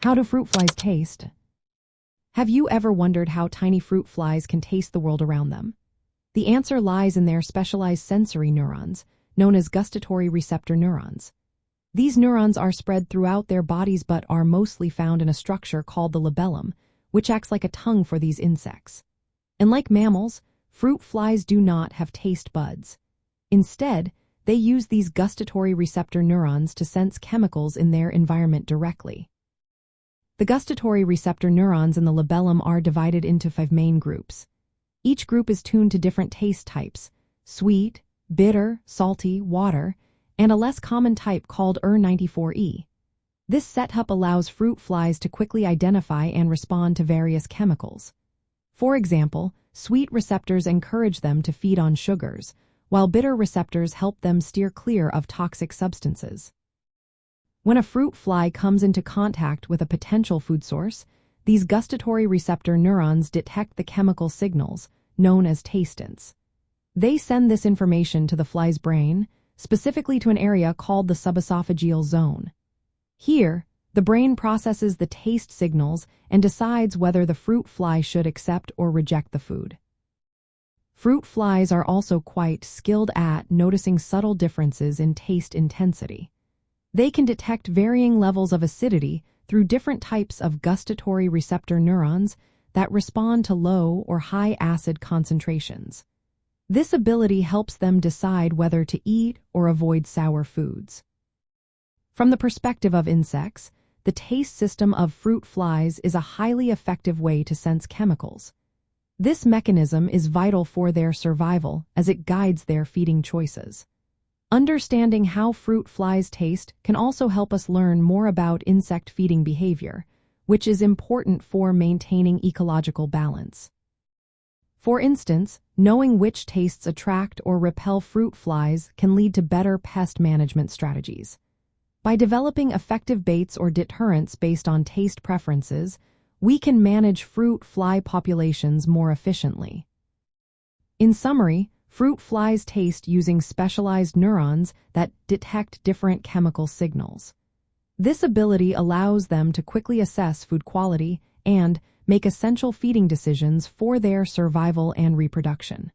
How do fruit flies taste? Have you ever wondered how tiny fruit flies can taste the world around them? The answer lies in their specialized sensory neurons, known as gustatory receptor neurons. These neurons are spread throughout their bodies but are mostly found in a structure called the labellum, which acts like a tongue for these insects. And like mammals, fruit flies do not have taste buds. Instead, they use these gustatory receptor neurons to sense chemicals in their environment directly. The gustatory receptor neurons in the labellum are divided into 5 main groups. Each group is tuned to different taste types: sweet, bitter, salty, water, and a less common type called ER94E. This setup allows fruit flies to quickly identify and respond to various chemicals. For example, sweet receptors encourage them to feed on sugars, while bitter receptors help them steer clear of toxic substances. When a fruit fly comes into contact with a potential food source, these gustatory receptor neurons detect the chemical signals, known as tastants. They send this information to the fly's brain, specifically to an area called the subesophageal zone. Here, the brain processes the taste signals and decides whether the fruit fly should accept or reject the food. Fruit flies are also quite skilled at noticing subtle differences in taste intensity. They can detect varying levels of acidity through different types of gustatory receptor neurons that respond to low or high acid concentrations. This ability helps them decide whether to eat or avoid sour foods. From the perspective of insects, the taste system of fruit flies is a highly effective way to sense chemicals. This mechanism is vital for their survival as it guides their feeding choices. Understanding how fruit flies taste can also help us learn more about insect feeding behavior, which is important for maintaining ecological balance. For instance, knowing which tastes attract or repel fruit flies can lead to better pest management strategies. By developing effective baits or deterrents based on taste preferences, we can manage fruit fly populations more efficiently. In summary, fruit flies taste using specialized neurons that detect different chemical signals. This ability allows them to quickly assess food quality and make essential feeding decisions for their survival and reproduction.